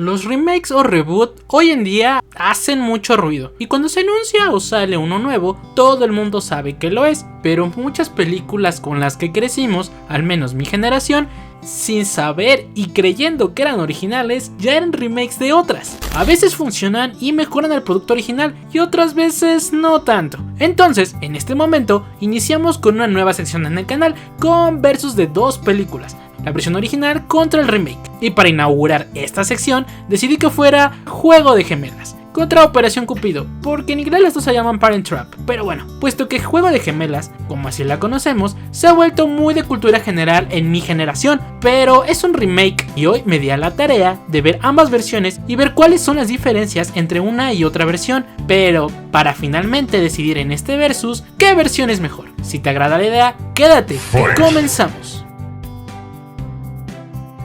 Los remakes o reboot hoy en día hacen mucho ruido y cuando se anuncia o sale uno nuevo, todo el mundo sabe que lo es, pero muchas películas con las que crecimos, al menos mi generación, sin saber y creyendo que eran originales, ya eran remakes de otras. A veces funcionan y mejoran el producto original y otras veces no tanto. Entonces, en este momento, iniciamos con una nueva sección en el canal con versus de dos películas, la versión original contra el remake. Y para inaugurar esta sección, decidí que fuera Juego de Gemelas contra Operación Cupido, porque en inglés las dos se llaman Parent Trap. Pero bueno, puesto que Juego de Gemelas, como así la conocemos, se ha vuelto muy de cultura general en mi generación, pero es un remake y hoy me di a la tarea de ver ambas versiones y ver cuáles son las diferencias entre una y otra versión, pero para finalmente decidir en este versus qué versión es mejor. Si te agrada la idea, quédate, comenzamos.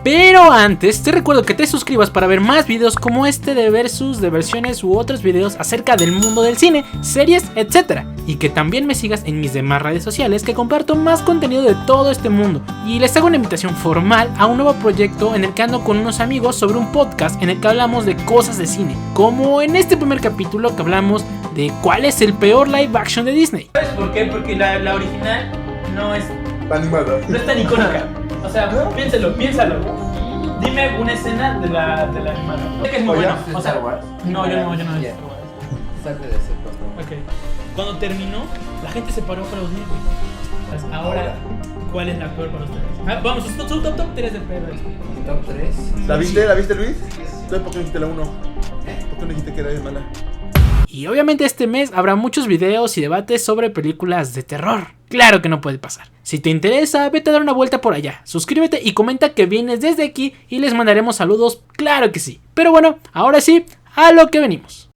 Pero antes, te recuerdo que te suscribas para ver más videos como este de versus, de versiones u otros videos acerca del mundo del cine, series, etc. Y que también me sigas en mis demás redes sociales que comparto más contenido de todo este mundo. Y les hago una invitación formal a un nuevo proyecto en el que ando con unos amigos sobre un podcast en el que hablamos de cosas de cine. Como en este primer capítulo que hablamos de cuál es el peor live action de Disney. ¿Sabes por qué? Porque la original no es animada. No es tan icónica. O sea, piénsalo. Dime una escena de la animada. Sé que es muy buena. O sea, no, yo no. Salte de ese puesto. Ok. Cuando terminó, la gente se paró para aplaudir. Ahora, ¿cuál es la peor para ustedes? Vamos, su top 3 de peor. Top 3. ¿La viste, Luis? Entonces, ¿por qué no dijiste la 1? ¿Por qué no dijiste que era mala? Y obviamente este mes habrá muchos videos y debates sobre películas de terror. Claro que no puede pasar. Si te interesa, vete a dar una vuelta por allá. Suscríbete y comenta que vienes desde aquí y les mandaremos saludos, claro que sí. Pero bueno, ahora sí, a lo que venimos.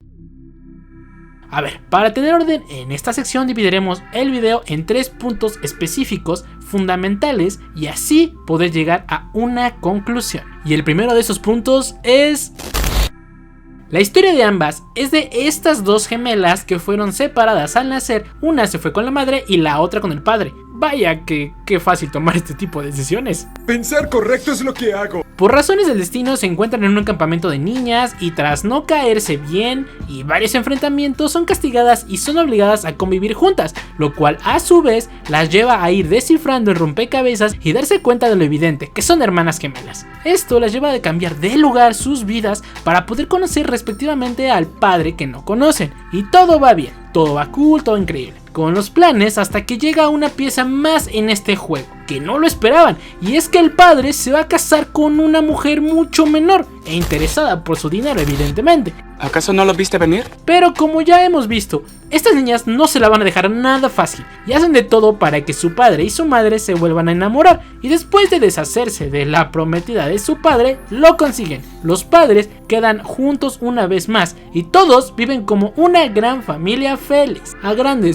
A ver, para tener orden en esta sección dividiremos el video en 3 puntos específicos, fundamentales y así poder llegar a una conclusión. Y el primero de esos puntos es... La historia de ambas es de estas dos gemelas que fueron separadas al nacer, una se fue con la madre y la otra con el padre. Vaya que qué fácil tomar este tipo de decisiones. Pensar correcto es lo que hago. Por razones del destino se encuentran en un campamento de niñas y tras no caerse bien y varios enfrentamientos son castigadas y son obligadas a convivir juntas, lo cual a su vez las lleva a ir descifrando el rompecabezas y darse cuenta de lo evidente, que son hermanas gemelas. Esto las lleva a cambiar de lugar sus vidas para poder conocer respectivamente al padre que no conocen y todo va bien, todo va cool, todo increíble con los planes hasta que llega una pieza más en este juego, que no lo esperaban, y es que el padre se va a casar con una mujer mucho menor e interesada por su dinero evidentemente. ¿Acaso no lo viste venir? Pero como ya hemos visto, estas niñas no se la van a dejar nada fácil y hacen de todo para que su padre y su madre se vuelvan a enamorar y después de deshacerse de la prometida de su padre, lo consiguen. Los padres quedan juntos una vez más y todos viven como una gran familia feliz. A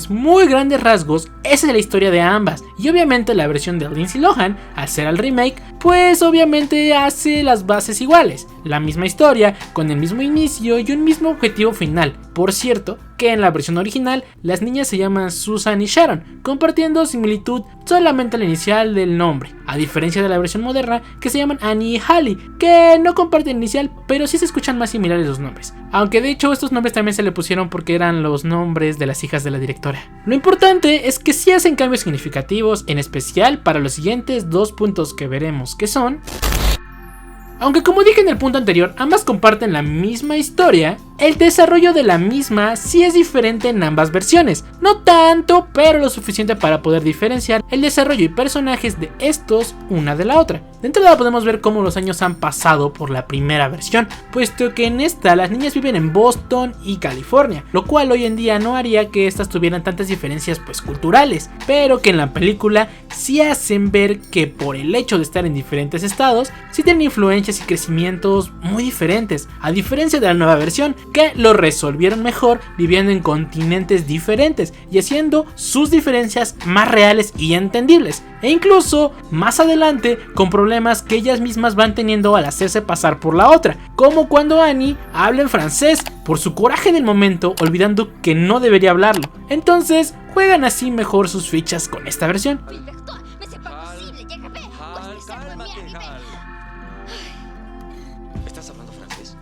muy grandes rasgos, esa es la historia de ambas y obviamente la versión de Lindsay Lohan, al ser el remake, pues obviamente hace las bases iguales, la misma historia, con el mismo inicio y un mismo objetivo final. Por cierto, que en la versión original las niñas se llaman Susan y Sharon, compartiendo similitud solamente la inicial del nombre, a diferencia de la versión moderna que se llaman Annie y Hallie, que no comparten inicial, pero sí se escuchan más similares los nombres, aunque de hecho estos nombres también se le pusieron porque eran los nombres de las hijas de la directora. Lo importante es que sí hacen cambios significativos, en especial para los siguientes 2 puntos que veremos, que son... Aunque como dije en el punto anterior, ambas comparten la misma historia, el desarrollo de la misma sí es diferente en ambas versiones. No tanto, pero lo suficiente para poder diferenciar el desarrollo y personajes de estos una de la otra. De entrada podemos ver cómo los años han pasado por la primera versión, puesto que en esta las niñas viven en Boston y California, lo cual hoy en día no haría que estas tuvieran tantas diferencias culturales, pero que en la película sí hacen ver que por el hecho de estar en diferentes estados, sí tienen influencias y crecimientos muy diferentes, a diferencia de la nueva versión, que lo resolvieron mejor viviendo en continentes diferentes y haciendo sus diferencias más reales y entendibles, e incluso más adelante con problemas que ellas mismas van teniendo al hacerse pasar por la otra, como cuando Annie habla en francés por su coraje del momento, olvidando que no debería hablarlo. Entonces juegan así mejor sus fichas con esta versión. ¿Estás hablando francés?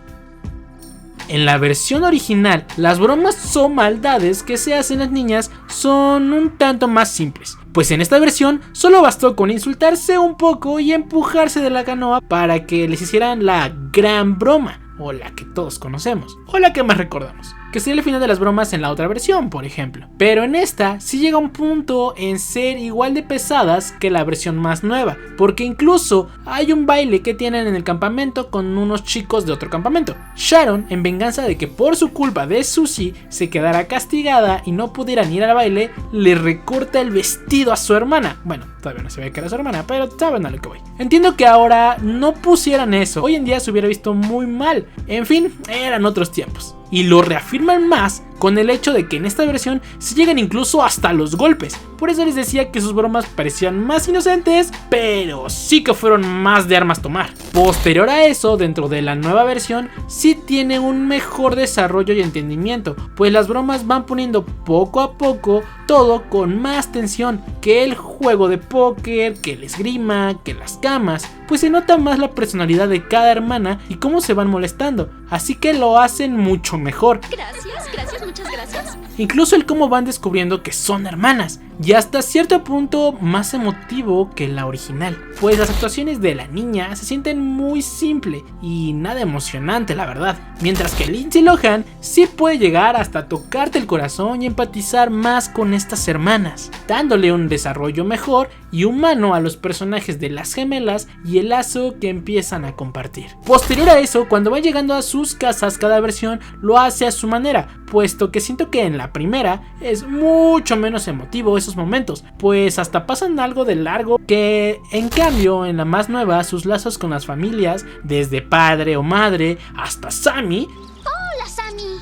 En la versión original, las bromas o maldades que se hacen las niñas son un tanto más simples, pues en esta versión solo bastó con insultarse un poco y empujarse de la canoa para que les hicieran la gran broma, o la que todos conocemos, o la que más recordamos, que sería el final de las bromas en la otra versión, por ejemplo. Pero en esta sí llega un punto en ser igual de pesadas que la versión más nueva, porque incluso hay un baile que tienen en el campamento con unos chicos de otro campamento. Sharon, en venganza de que por su culpa de Susie se quedara castigada y no pudieran ir al baile, le recorta el vestido a su hermana. Bueno, todavía no se ve que era su hermana, pero saben a lo que voy. Entiendo que ahora no pusieran eso, hoy en día se hubiera visto muy mal. En fin, eran otros tiempos. Y lo reafirman más con el hecho de que en esta versión se llegan incluso hasta los golpes. Por eso les decía que sus bromas parecían más inocentes, pero sí que fueron más de armas tomar. Posterior a eso, dentro de la nueva versión, sí tiene un mejor desarrollo y entendimiento, pues las bromas van poniendo poco a poco todo con más tensión, que el juego de póker, que el esgrima, que las camas, pues se nota más la personalidad de cada hermana y cómo se van molestando, así que lo hacen mucho mejor. Gracias, muchas gracias. Incluso el cómo van descubriendo que son hermanas, y hasta cierto punto más emotivo que la original, pues las actuaciones de la niña se sienten muy simple y nada emocionante, la verdad, mientras que Lindsay Lohan sí puede llegar hasta tocarte el corazón y empatizar más con estas hermanas, dándole un desarrollo mejor y humano a los personajes de las gemelas y el lazo que empiezan a compartir. Posterior a eso, cuando van llegando a sus casas, cada versión lo hace a su manera, puesto que siento que en la primera es mucho menos emotivo esos momentos, pues hasta pasan algo de largo, que en cambio en la más nueva sus lazos con las familias, desde padre o madre hasta Sammy, Hola, Sammy.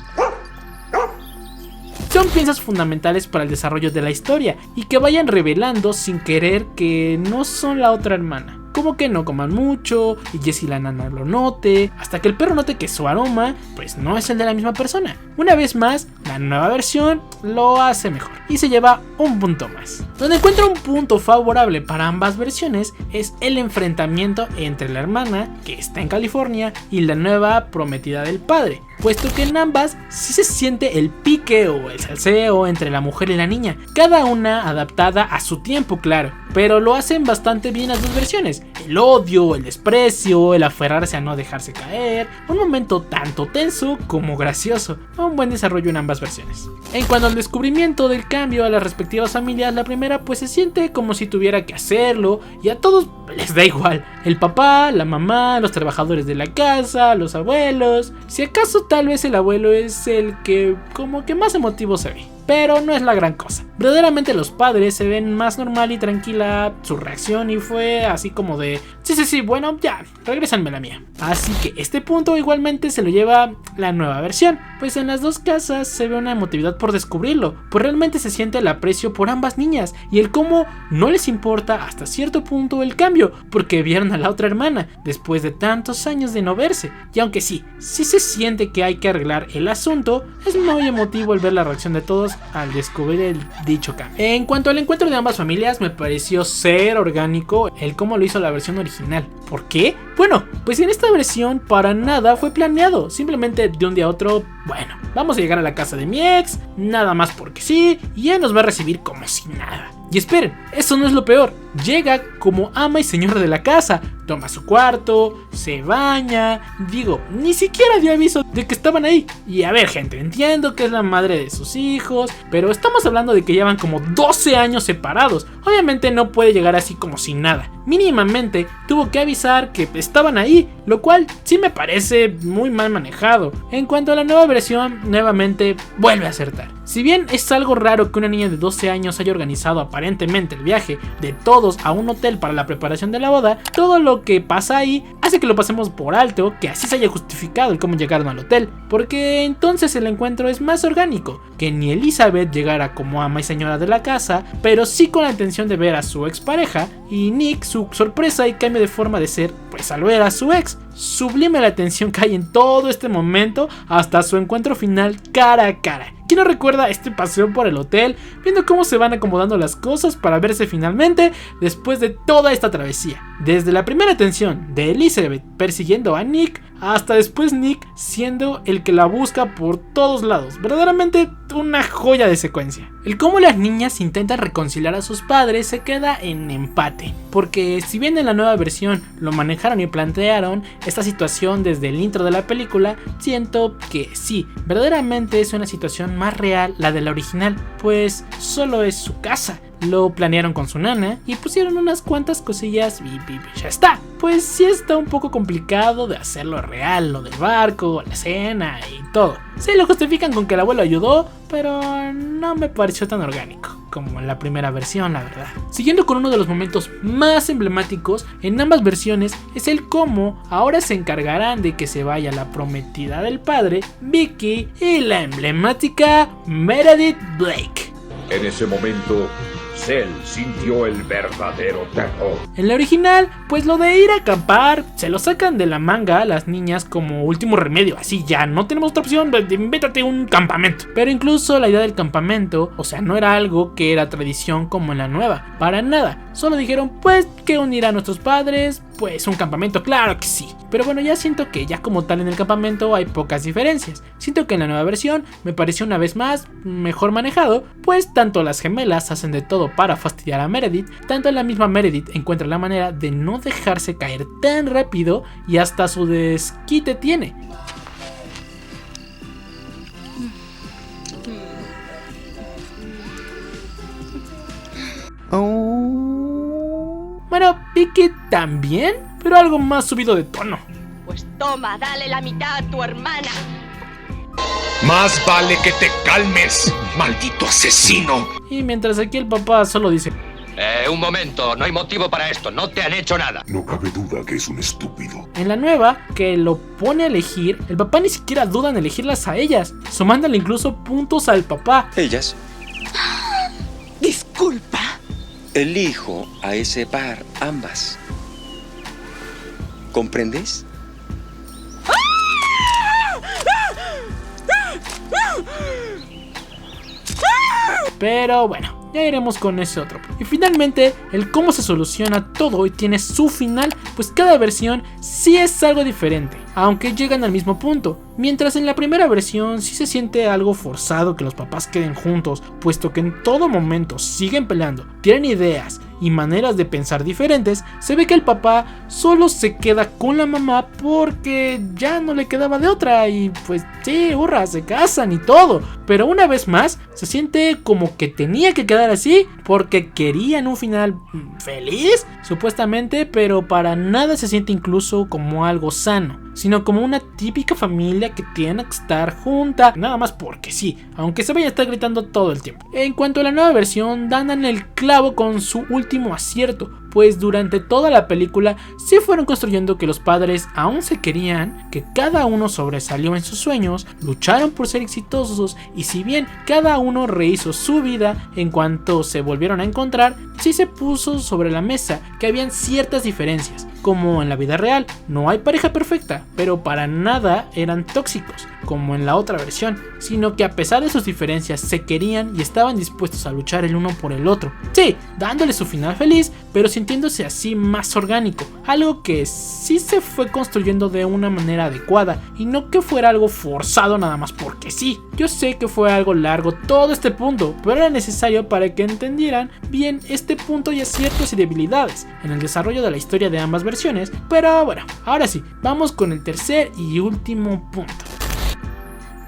son piezas fundamentales para el desarrollo de la historia y que vayan revelando sin querer que no son la otra hermana. Como que no coman mucho y Jessie la nana lo note, hasta que el perro note que su aroma pues no es el de la misma persona. Una vez más, la nueva versión lo hace mejor y se lleva un punto más. Donde encuentro un punto favorable para ambas versiones es el enfrentamiento entre la hermana, que está en California, y la nueva prometida del padre, puesto que en ambas sí se siente el pique o el salseo entre la mujer y la niña, cada una adaptada a su tiempo, claro, pero lo hacen bastante bien las dos versiones. El odio, el desprecio, el aferrarse a no dejarse caer, un momento tanto tenso como gracioso, un buen desarrollo en ambas versiones. En cuanto al descubrimiento del cambio a las respectivas familias, la primera pues se siente como si tuviera que hacerlo y a todos les da igual, el papá, la mamá, los trabajadores de la casa, los abuelos, si acaso tal vez el abuelo es el que como que más emotivo se ve, pero no es la gran cosa. Verdaderamente los padres se ven más normal y tranquila su reacción y fue así como de sí, bueno, ya, regrésanme la mía. Así que este punto igualmente se lo lleva la nueva versión, pues en las dos casas se ve una emotividad por descubrirlo, pues realmente se siente el aprecio por ambas niñas y el cómo no les importa hasta cierto punto el cambio, porque vieron a la otra hermana después de tantos años de no verse, y aunque sí se siente que hay que arreglar el asunto, es muy emotivo el ver la reacción de todos al descubrir el dicho cambio. En cuanto al encuentro de ambas familias, me pareció ser orgánico el cómo lo hizo la versión original. ¿Por qué? Bueno, pues en esta versión para nada fue planeado, simplemente de un día a otro, bueno, vamos a llegar a la casa de mi ex, nada más porque sí, y él nos va a recibir como si nada. Y esperen, eso no es lo peor. Llega como ama y señora de la casa, toma su cuarto, se baña, digo, ni siquiera dio aviso de que estaban ahí. Y a ver, gente, entiendo que es la madre de sus hijos, pero estamos hablando de que llevan como 12 años separados. Obviamente no puede llegar así como sin nada. Mínimamente tuvo que avisar que estaban ahí, lo cual sí me parece muy mal manejado. En cuanto a la nueva versión, nuevamente vuelve a acertar. Si bien es algo raro que una niña de 12 años haya organizado aparentemente el viaje de todos a un hotel para la preparación de la boda, todo lo que pasa ahí hace que lo pasemos por alto, que así se haya justificado el cómo llegaron al hotel, porque entonces el encuentro es más orgánico, que ni Elizabeth llegara como ama y señora de la casa, pero sí con la intención de ver a su expareja, y Nick su sorpresa y cambio de forma de ser, pues al ver a su ex. Sublime la tensión que hay en todo este momento hasta su encuentro final cara a cara. ¿Quién no recuerda este paseo por el hotel, viendo cómo se van acomodando las cosas para verse finalmente después de toda esta travesía? desde la primera tensión de Elizabeth persiguiendo a Nick, hasta después Nick siendo el que la busca por todos lados. Verdaderamente una joya de secuencia. El cómo las niñas intentan reconciliar a sus padres se queda en empate, porque si bien en la nueva versión lo manejaron y plantearon esta situación desde el intro de la película, siento que sí, verdaderamente es una situación más real la de la original, pues solo es su casa. Lo planearon con su nana y pusieron unas cuantas cosillas y ya está. Pues sí está un poco complicado de hacerlo real, lo del barco, la cena y todo. Sí lo justifican con que el abuelo ayudó, pero no me pareció tan orgánico como en la primera versión, la verdad. Siguiendo con uno de los momentos más emblemáticos en ambas versiones es el cómo ahora se encargarán de que se vaya la prometida del padre, Vicky, y la emblemática Meredith Blake. En ese momento, Cell sintió el verdadero terror. En la original, pues lo de ir a acampar se lo sacan de la manga a las niñas como último remedio. Así ya no tenemos otra opción, invéntate un campamento. Pero incluso la idea del campamento, o sea, no era algo que era tradición como en la nueva, para nada. Solo dijeron pues que unir a nuestros padres, pues un campamento, claro que sí. Pero bueno, ya siento que ya como tal en el campamento hay pocas diferencias. Siento que en la nueva versión me pareció una vez más mejor manejado, pues tanto las gemelas hacen de todo para fastidiar a Meredith, tanto la misma Meredith encuentra la manera de no dejarse caer tan rápido y hasta su desquite tiene. Bueno, Vicky también, pero algo más subido de tono. Pues toma, dale la mitad a tu hermana. Más vale que te calmes, maldito asesino. Y mientras aquí el papá solo dice: un momento, no hay motivo para esto, no te han hecho nada. No cabe duda que es un estúpido. En la nueva, que lo pone a elegir, el papá ni siquiera duda en elegirlas a ellas, sumándole incluso puntos al papá. ¿Ellas? Disculpa. Elijo a ese par, ambas. ¿Comprendes? Pero bueno, ya iremos con ese otro. Y finalmente, el cómo se soluciona todo y tiene su final, pues cada versión sí es algo diferente, aunque llegan al mismo punto. Mientras en la primera versión sí se siente algo forzado que los papás queden juntos, puesto que en todo momento siguen peleando, tienen ideas y maneras de pensar diferentes, se ve que el papá solo se queda con la mamá porque ya no le quedaba de otra y pues sí, hurra, se casan y todo, pero una vez más se siente como que tenía que quedar así porque querían un final feliz, supuestamente, pero para nada se siente incluso como algo sano, sino como una típica familia que tiene que estar junta, nada más porque sí, aunque se vaya a estar gritando todo el tiempo. En cuanto a la nueva versión, dan en el clavo con su último acierto, pues durante toda la película sí fueron construyendo que los padres aún se querían, que cada uno sobresalió en sus sueños, lucharon por ser exitosos y si bien cada uno rehizo su vida en cuanto se volvieron a encontrar, sí se puso sobre la mesa que habían ciertas diferencias, como en la vida real, no hay pareja perfecta, pero para nada eran tóxicos, como en la otra versión, sino que a pesar de sus diferencias se querían y estaban dispuestos a luchar el uno por el otro. Sí, dándole su final feliz, pero sintiéndose así más orgánico, algo que sí se fue construyendo de una manera adecuada y no que fuera algo forzado nada más porque sí. Yo sé que fue algo largo todo este punto, pero era necesario para que entendieran bien este punto y aciertos y debilidades en el desarrollo de la historia de ambas versiones. Pero bueno, ahora sí, vamos con el tercer y último punto.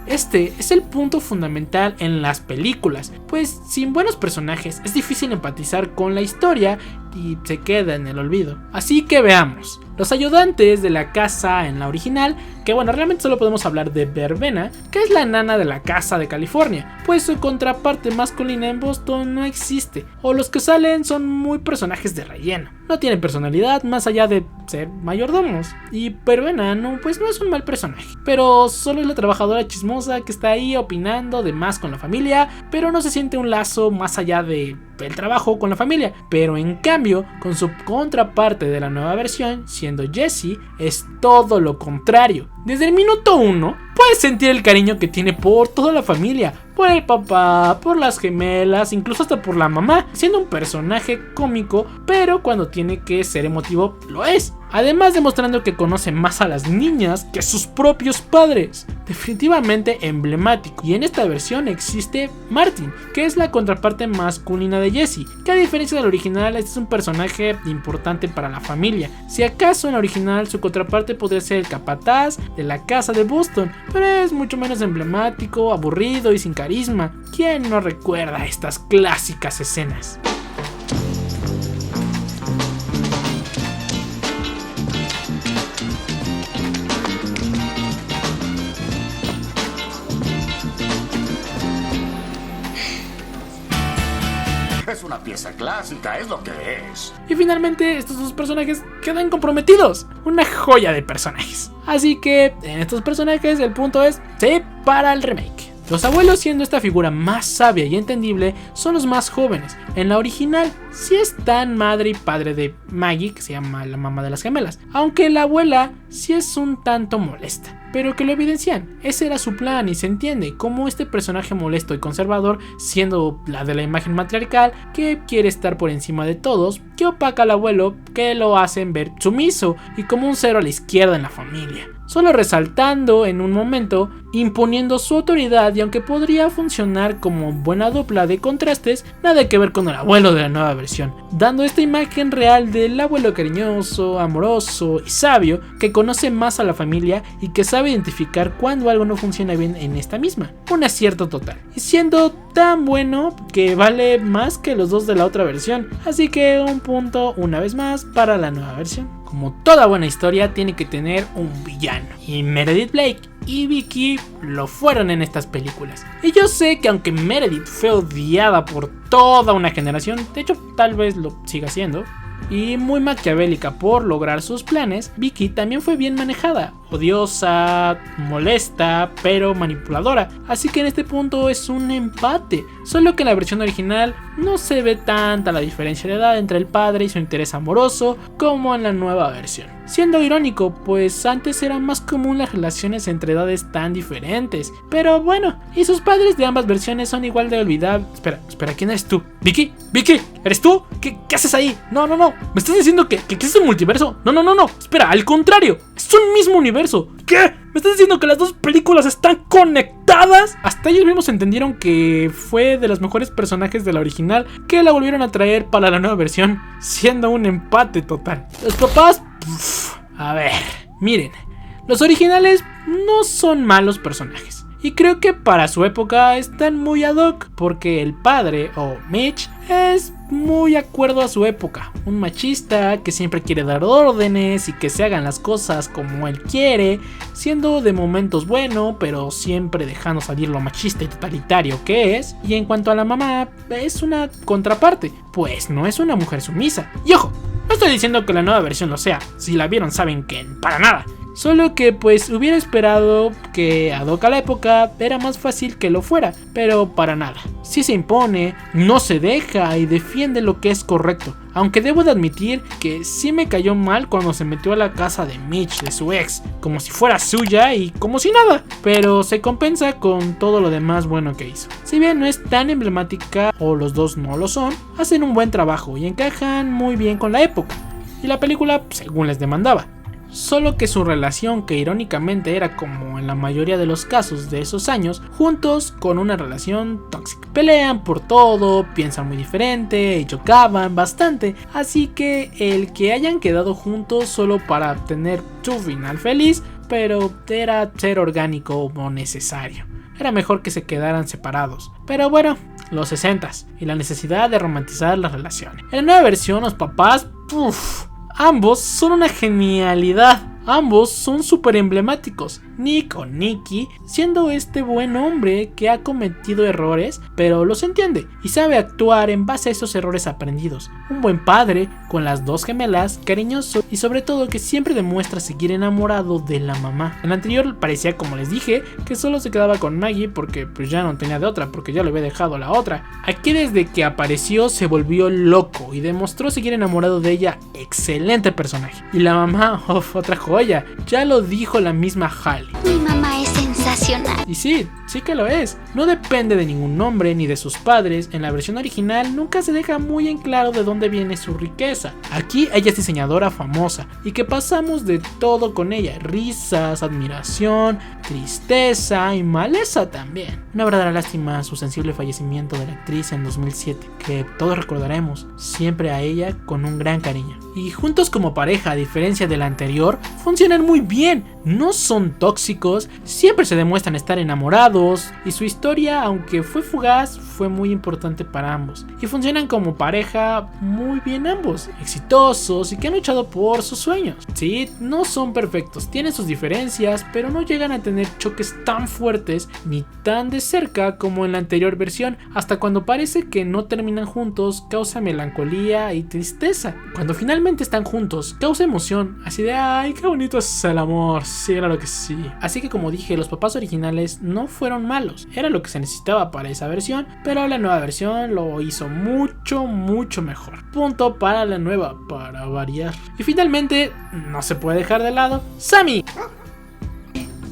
Este es el punto fundamental en las películas, pues sin buenos personajes es difícil empatizar con la historia y se queda en el olvido. Así que veamos. Los ayudantes de la casa en la original, que bueno, realmente solo podemos hablar de Verbena, que es la nana de la casa de California, pues su contraparte masculina en Boston no existe, o los que salen son muy personajes de relleno, no tienen personalidad más allá de ser mayordomos, y Verbena no, pues no es un mal personaje, pero solo es la trabajadora chismosa que está ahí opinando de más con la familia, pero no se siente un lazo más allá de el trabajo con la familia, pero en cambio con su contraparte de la nueva versión siendo Jessie es todo lo contrario. Desde el minuto 1 puedes sentir el cariño que tiene por toda la familia, por el papá, por las gemelas, incluso hasta por la mamá, siendo un personaje cómico, pero cuando tiene que ser emotivo lo es. Además demostrando que conoce más a las niñas que sus propios padres. Definitivamente emblemático. Y en esta versión existe Martin, que es la contraparte masculina de Jessie, que a diferencia del original este es un personaje importante para la familia. Si acaso en la original su contraparte podría ser el capataz de la casa de Boston, pero es mucho menos emblemático, aburrido y sin carisma. ¿Quién no recuerda estas clásicas escenas? Es una pieza clásica, es lo que es. Y finalmente estos dos personajes quedan comprometidos. Una joya de personajes. Así que en estos personajes el punto es sí para el remake. Los abuelos, siendo esta figura más sabia y entendible, son los más jóvenes. En la original sí están madre y padre de Maggie, que se llama la mamá de las gemelas, aunque la abuela sí es un tanto molesta, pero que lo evidencian. Ese era su plan y se entiende como este personaje molesto y conservador, siendo la de la imagen matriarcal, que quiere estar por encima de todos, que opaca al abuelo, que lo hacen ver sumiso y como un cero a la izquierda en la familia. Solo resaltando en un momento, imponiendo su autoridad, y aunque podría funcionar como buena dupla de contrastes, nada que ver con el abuelo de la nueva versión, dando esta imagen real del abuelo cariñoso, amoroso y sabio, que conoce más a la familia y que sabe identificar cuando algo no funciona bien en esta misma. Un acierto total, y siendo tan bueno que vale más que los dos de la otra versión, así que un punto una vez más para la nueva versión. Como toda buena historia tiene que tener un villano, y Meredith Blake y Vicky lo fueron en estas películas. Y yo sé que aunque Meredith fue odiada por toda una generación, de hecho tal vez lo siga siendo, y muy maquiavélica por lograr sus planes, Vicky también fue bien manejada, odiosa, molesta, pero manipuladora. Así que en este punto es un empate, solo que en la versión original no se ve tanta la diferencia de edad entre el padre y su interés amoroso como en la nueva versión. Siendo irónico, pues antes era más común las relaciones entre edades tan diferentes. Pero bueno, y sus padres de ambas versiones son igual de olvidables. Espera, ¿quién eres tú? ¿Vicky? ¿Vicky? ¿Eres tú? ¿Qué haces ahí? No, ¿me estás diciendo que es un multiverso? No, espera, al contrario, es un mismo universo. ¿Qué? ¿Me estás diciendo que las dos películas están conectadas? Hasta ellos mismos entendieron que fue de los mejores personajes de la original que la volvieron a traer para la nueva versión, siendo un empate total. Los papás, a ver, miren, los originales no son malos personajes. Y creo que para su época están muy ad hoc, porque el padre, o Mitch, es muy acuerdo a su época. Un machista que siempre quiere dar órdenes y que se hagan las cosas como él quiere, siendo de momentos bueno, pero siempre dejando salir lo machista y totalitario que es. Y en cuanto a la mamá, es una contraparte, pues no es una mujer sumisa. Y ojo, no estoy diciendo que la nueva versión lo sea, si la vieron saben que para nada. Solo que pues hubiera esperado que ad hoc a la época era más fácil que lo fuera, pero para nada. Sí se impone, no se deja y defiende lo que es correcto. Aunque debo de admitir que sí me cayó mal cuando se metió a la casa de Mitch, de su ex, como si fuera suya y como si nada. Pero se compensa con todo lo demás bueno que hizo. Si bien no es tan emblemática o los dos no lo son, hacen un buen trabajo y encajan muy bien con la época. Y la película según les demandaba. Solo que su relación, que irónicamente era como en la mayoría de los casos de esos años, juntos con una relación tóxica. Pelean por todo, piensan muy diferente y chocaban bastante, así que el que hayan quedado juntos solo para tener su final feliz, pero era ser orgánico o necesario. Era mejor que se quedaran separados. Pero bueno, los 60s y la necesidad de romantizar las relaciones. En la nueva versión los papás, ambos son una genialidad. Ambos son súper emblemáticos. Nick o Nicky, siendo este buen hombre que ha cometido errores, pero los entiende y sabe actuar en base a esos errores aprendidos. Un buen padre, con las dos gemelas, cariñoso y sobre todo que siempre demuestra seguir enamorado de la mamá. En el anterior parecía, como les dije, que solo se quedaba con Maggie porque pues ya no tenía de otra, porque ya le había dejado la otra. Aquí desde que apareció se volvió loco y demostró seguir enamorado de ella. Excelente personaje. Y la mamá, otra joya, ya lo dijo la misma Halle. Mi mamá es sensacional. Y sí sí que lo es. No depende de ningún nombre ni de sus padres. En la versión original nunca se deja muy en claro de dónde viene su riqueza. Aquí ella es diseñadora famosa y que pasamos de todo con ella: risas, admiración, tristeza y maleza también. Una verdadera lástima su sensible fallecimiento de la actriz en 2007, que todos recordaremos siempre a ella con un gran cariño. Y juntos como pareja, a diferencia de la anterior, funcionan muy bien. No son tóxicos, siempre se demuestran estar enamorados y su historia, aunque fue fugaz, fue muy importante para ambos. Y funcionan como pareja muy bien ambos, exitosos y que han luchado por sus sueños. Sí, no son perfectos, tienen sus diferencias, pero no llegan a tener choques tan fuertes ni tan de cerca como en la anterior versión. Hasta cuando parece que no terminan juntos, causa melancolía y tristeza. Cuando finalmente están juntos, causa emoción, así de ay, qué bonito es el amor. Sí, claro que sí. Así que como dije, los papás originales no fueron malos, era lo que se necesitaba para esa versión, pero la nueva versión lo hizo mucho mejor. Punto para la nueva, para variar. Y finalmente, no se puede dejar de lado, Sammy.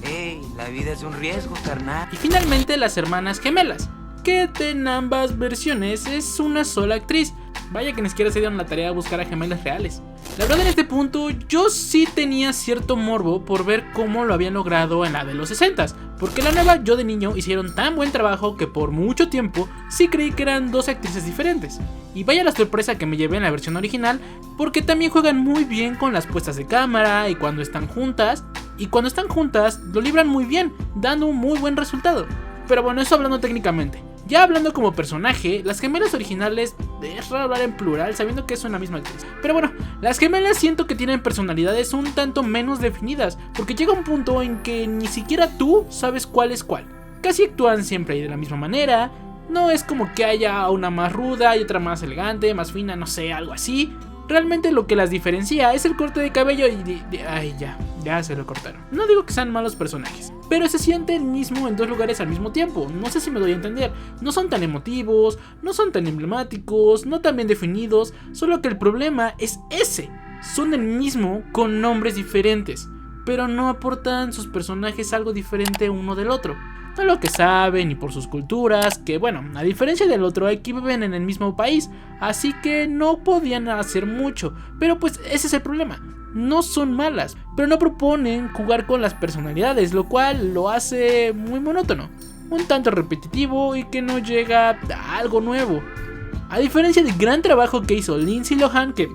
Ey, la vida es un riesgo, carnal. Y finalmente las hermanas gemelas, que en ambas versiones es una sola actriz. Vaya que ni siquiera se dieron la tarea de buscar a gemelas reales. La verdad, en este punto yo sí tenía cierto morbo por ver cómo lo habían logrado en la de los 60s, porque la nueva yo de niño hicieron tan buen trabajo que por mucho tiempo sí creí que eran dos actrices diferentes. Y vaya la sorpresa que me llevé en la versión original, porque también juegan muy bien con las puestas de cámara y cuando están juntas. Y cuando están juntas lo libran muy bien, dando un muy buen resultado. Pero bueno, eso hablando técnicamente. Ya hablando como personaje, las gemelas originales, es raro hablar en plural sabiendo que es una misma actriz, pero bueno, las gemelas siento que tienen personalidades un tanto menos definidas, porque llega un punto en que ni siquiera tú sabes cuál es cuál. Casi actúan siempre de la misma manera, no es como que haya una más ruda y otra más elegante, más fina, no sé, algo así. Realmente lo que las diferencia es el corte de cabello y ay, ya se lo cortaron. No digo que sean malos personajes, pero se siente el mismo en dos lugares al mismo tiempo. No sé si me doy a entender. No son tan emotivos, no son tan emblemáticos, no tan bien definidos. Solo que el problema es ese. Son el mismo con nombres diferentes, pero no aportan sus personajes algo diferente uno del otro. No lo que saben ni por sus culturas, que bueno, a diferencia del otro, aquí viven en el mismo país, así que no podían hacer mucho, pero pues ese es el problema. No son malas, pero no proponen jugar con las personalidades, lo cual lo hace muy monótono, un tanto repetitivo y que no llega a algo nuevo. A diferencia del gran trabajo que hizo Lindsay Lohan, que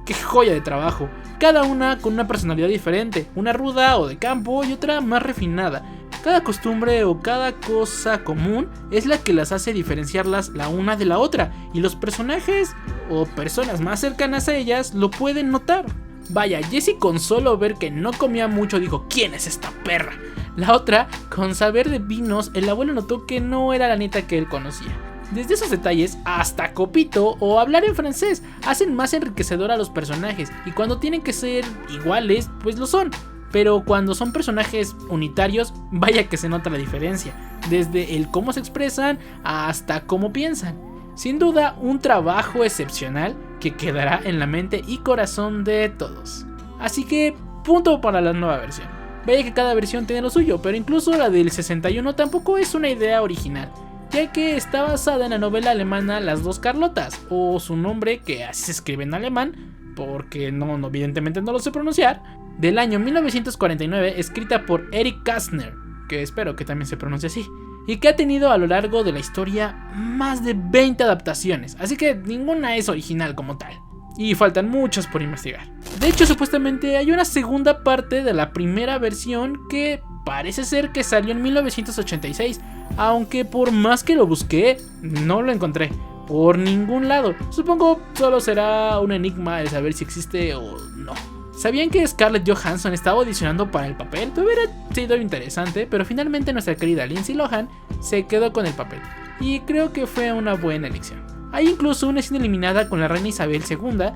qué joya de trabajo, cada una con una personalidad diferente, una ruda o de campo y otra más refinada. Cada costumbre o cada cosa común es la que las hace diferenciarlas la una de la otra, y los personajes o personas más cercanas a ellas lo pueden notar. Vaya, Jessie con solo ver que no comía mucho dijo: ¿quién es esta perra? La otra, con saber de vinos, el abuelo notó que no era la neta que él conocía. Desde esos detalles hasta Copito o hablar en francés hacen más enriquecedor a los personajes, y cuando tienen que ser iguales, pues lo son. Pero cuando son personajes unitarios, vaya que se nota la diferencia, desde el cómo se expresan hasta cómo piensan. Sin duda, un trabajo excepcional que quedará en la mente y corazón de todos. Así que, punto para la nueva versión. Vaya que cada versión tiene lo suyo, pero incluso la del 61 tampoco es una idea original, ya que está basada en la novela alemana Las dos Carlotas, o su nombre, que así se escribe en alemán, porque no evidentemente no lo sé pronunciar, del año 1949, escrita por Eric Kästner, que espero que también se pronuncie así, y que ha tenido a lo largo de la historia más de 20 adaptaciones, así que ninguna es original como tal, y faltan muchos por investigar. De hecho, supuestamente hay una segunda parte de la primera versión que parece ser que salió en 1986, aunque por más que lo busqué, no lo encontré por ningún lado. Supongo solo será un enigma el saber si existe o no. ¿Sabían que Scarlett Johansson estaba audicionando para el papel? Hubiera sido interesante, pero finalmente nuestra querida Lindsay Lohan se quedó con el papel, y creo que fue una buena elección. Hay incluso una escena eliminada con la reina Isabel II,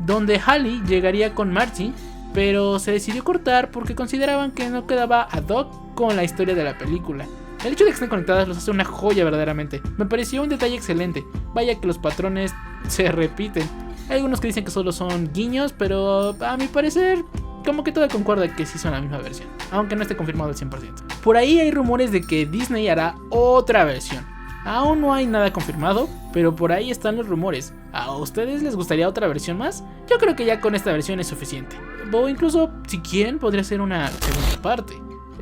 donde Halle llegaría con Marty, pero se decidió cortar porque consideraban que no quedaba ad hoc con la historia de la película. El hecho de que estén conectadas los hace una joya verdaderamente. Me pareció un detalle excelente. Vaya que los patrones se repiten. Hay algunos que dicen que solo son guiños, pero a mi parecer como que todo concuerda que sí son la misma versión, aunque no esté confirmado al 100%. Por ahí hay rumores de que Disney hará otra versión. Aún no hay nada confirmado, pero por ahí están los rumores. ¿A ustedes les gustaría otra versión más? Yo creo que ya con esta versión es suficiente. O incluso, si quieren, podría ser una segunda parte.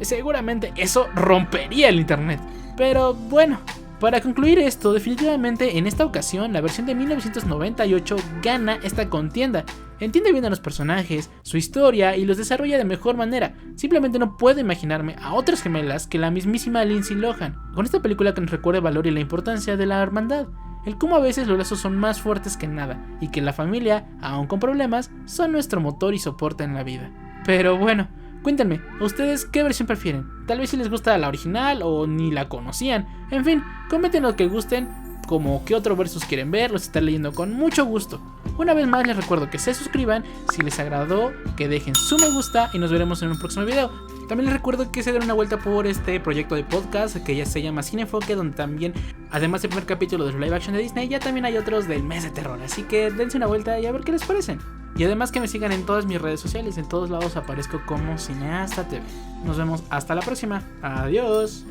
Seguramente eso rompería el internet. Pero bueno, para concluir esto, definitivamente en esta ocasión la versión de 1998 gana esta contienda. Entiende bien a los personajes, su historia y los desarrolla de mejor manera. Simplemente no puedo imaginarme a otras gemelas que la mismísima Lindsay Lohan, con esta película que nos recuerda el valor y la importancia de la hermandad. El cómo a veces los lazos son más fuertes que nada y que la familia, aun con problemas, son nuestro motor y soporte en la vida. Pero bueno, cuéntenme, ¿a ustedes qué versión prefieren? Tal vez si les gusta la original o ni la conocían. En fin, comenten lo que gusten, como qué otro versus quieren ver, los estaré leyendo con mucho gusto. Una vez más les recuerdo que se suscriban, si les agradó, que dejen su me gusta y nos veremos en un próximo video. También les recuerdo que se den una vuelta por este proyecto de podcast que ya se llama Cinefoque, donde también, además del primer capítulo de live action de Disney, ya también hay otros del mes de terror. Así que dense una vuelta y a ver qué les parecen. Y además que me sigan en todas mis redes sociales, en todos lados aparezco como Cineasta TV. Nos vemos hasta la próxima. Adiós.